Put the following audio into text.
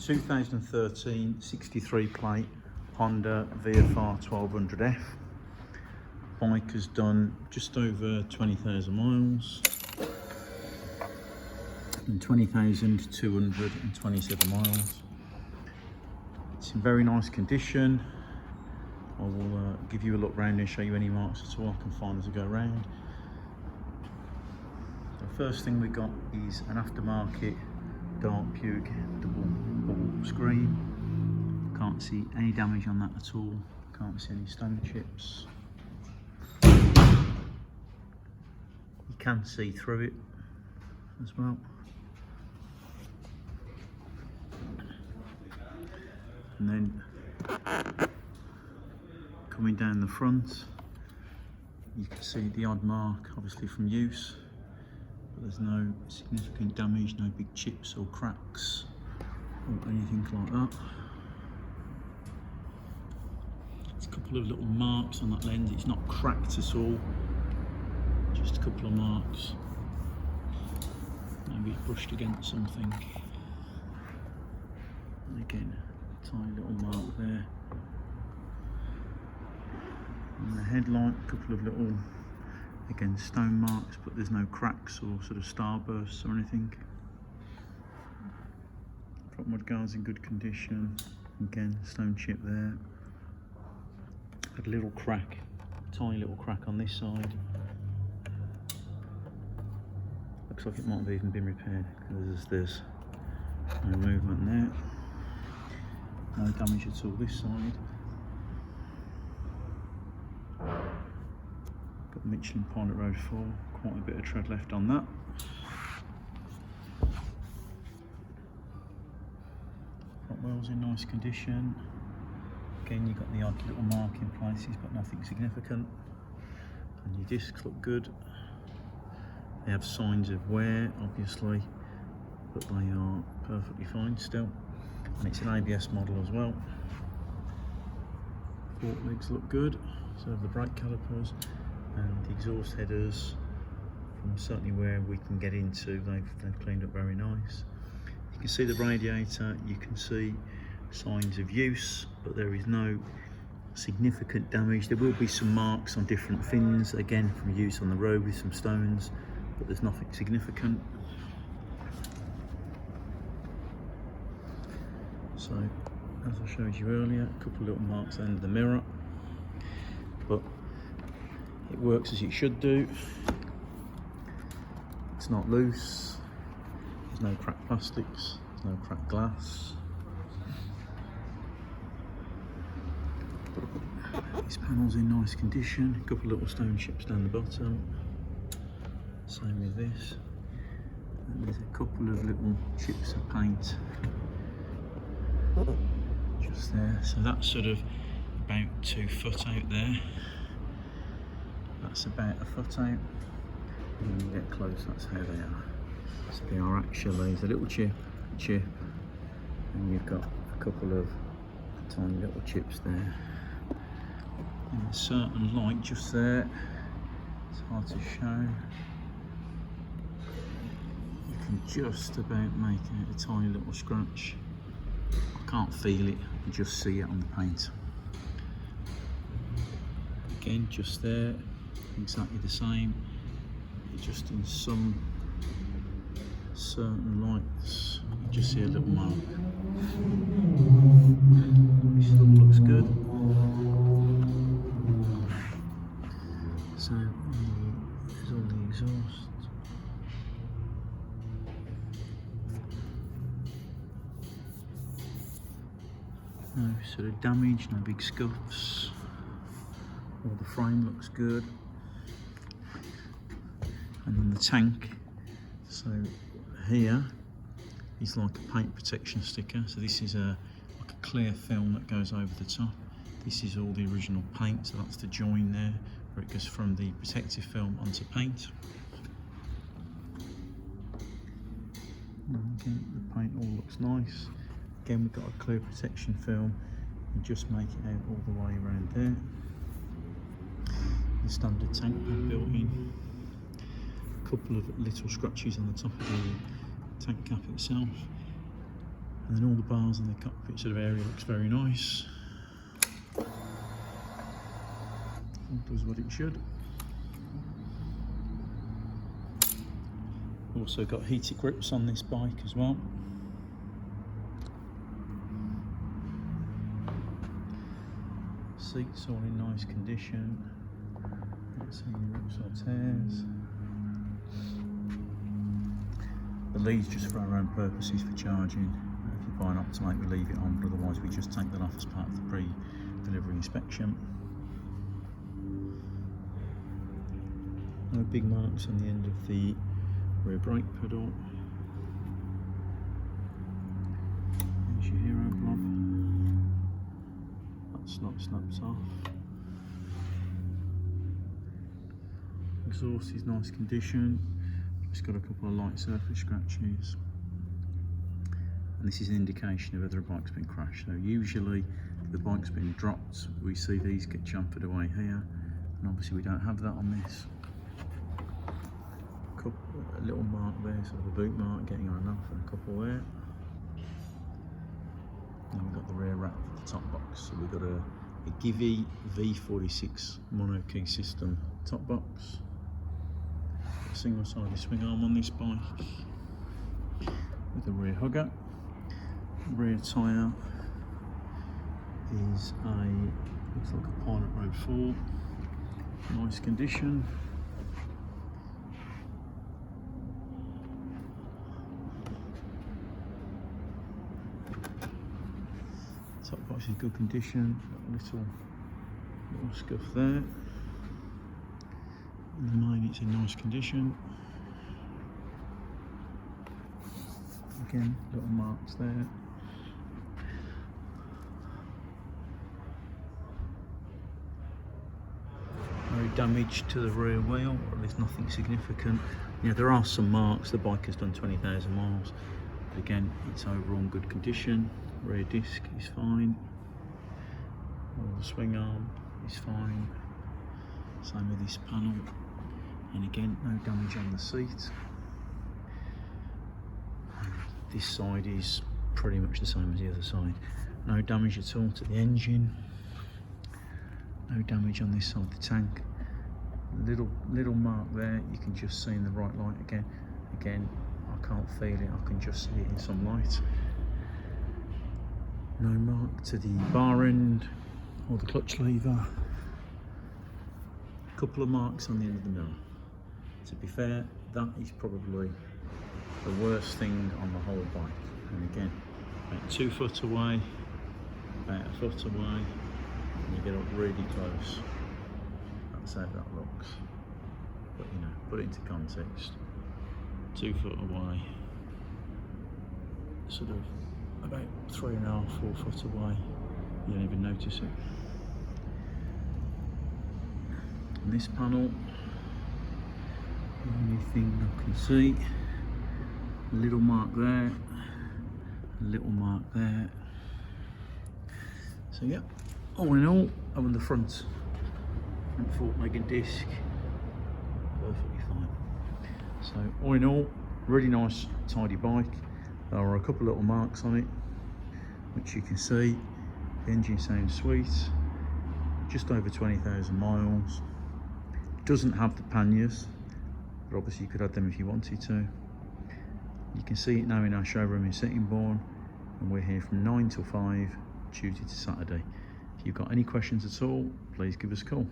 2013 63 plate Honda VFR1200F. Bike has done just over 20,000 miles and 20,227 miles. It's in very nice condition. I will give you a look round and show you any marks at all I can find as I go around. The first thing we got is an aftermarket dark puke double bubble screen. Can't see any damage on that at all. Can't see any stone chips. You can see through it as well. And then coming down the front, you can see the odd mark, obviously from use, but there's no significant damage, no big chips or cracks or anything like that. There's a couple of little marks on that lens. It's not cracked at all, just a couple of marks. Maybe it's brushed against something. And again, tiny little mark there. And the headlight, a couple of little, again, stone marks, but there's no cracks or sort of starbursts or anything. Front mudguard's in good condition. Again, stone chip there. Had a little crack, tiny little crack on this side. Looks like it might have even been repaired because there's no movement there. No damage at all this side. Got Michelin Pilot Road 4, quite a bit of tread left on that. Front wheels in nice condition. Again, you've got the odd little mark in places, but nothing significant. And your discs look good. They have signs of wear, obviously, but they are perfectly fine still. And it's an ABS model as well. Fork legs look good, so have the brake calipers, and the exhaust headers, from certainly where we can get into, they've cleaned up very nice. You can see the radiator, you can see signs of use, but there is no significant damage. There will be some marks on different fins, again from use on the road with some stones, but there's nothing significant. So, as I showed you earlier, a couple of little marks under the mirror, but it works as it should do. It's not loose, there's no cracked plastics, there's no cracked glass. This panel's in nice condition, a couple of little stone chips down the bottom. Same with this. And there's a couple of little chips of paint just there. So that's sort of about 2 foot out there. That's about a foot out. And when you get close, that's how they are. So they are actually, there's a little chip, and you've got a couple of tiny little chips there. And a certain light just there. It's hard to show. You can just about make out a tiny little scratch. I can't feel it, you just see it on the paint. Again, just there, exactly the same. Just in some certain lights, you just see a little mark. This all looks good. So, there's all the exhaust. No sort of damage, no big scuffs. All the frame looks good. And then the tank. So here is like a paint protection sticker. So this is like a clear film that goes over the top. This is all the original paint, so that's the join there, where it goes from the protective film onto paint. And again, the paint all looks nice. Again, we've got a clear protection film and just make it out all the way around there. The standard tank pad built in. A couple of little scratches on the top of the tank cap itself. And then all the bars in the cockpit sort of area looks very nice. It does what it should. Also got heated grips on this bike as well. Seats all in nice condition. Not seeing any rips or tears. The leads just for our own purposes for charging. If you buy an Optimate, we leave it on, but otherwise we just take that off as part of the pre-delivery inspection. No big marks on the end of the rear brake pedal. There's your hero blob. That's not snaps off. Exhaust is nice condition. Just got a couple of light surface scratches. And this is an indication of whether a bike's been crashed. So usually if the bike's been dropped, we see these get chamfered away here. And obviously we don't have that on this. A little mark there, sort of a boot mark getting on enough, and a couple there. And we've got the rear wrap for the top box. So we've got a Givi V46 mono key system top box. A single sided swing arm on this bike with a rear hugger. Rear tyre is looks like a Pilot Road 4. Nice condition. Top box is in good condition, little scuff there. And the main, it's in nice condition. Again, little marks there. No damage to the rear wheel, or at least nothing significant. Yeah, there are some marks. The bike has done 20,000 miles, but again, it's overall in good condition. Rear disc is fine. The swing arm is fine. Same with this panel. And again, no damage on the seat. And this side is pretty much the same as the other side. No damage at all to the engine. No damage on this side of the tank. Little mark there, you can just see in the right light again. Again, I can't feel it, I can just see it in some light. No mark to the bar end or the clutch lever. A couple of marks on the end of the mirror. To be fair, that is probably the worst thing on the whole bike. And again, about 2 foot away, about a foot away, and you get up really close. That's how that looks. But you know, put it into context. 2 foot away, sort of about 3.5, 4 foot away, you don't even notice it. And this panel, the only thing I can see, a little mark there, a little mark there. So yeah, all in all, on the front fork-legged disc, perfectly fine. So all in all, really nice, tidy bike. There are a couple of little marks on it, which you can see. The engine sounds sweet. Just over 20,000 miles. Doesn't have the panniers, but obviously you could add them if you wanted to. You can see it now in our showroom in Sittingbourne, and we're here from 9 till 5, Tuesday to Saturday. If you've got any questions at all, please give us a call.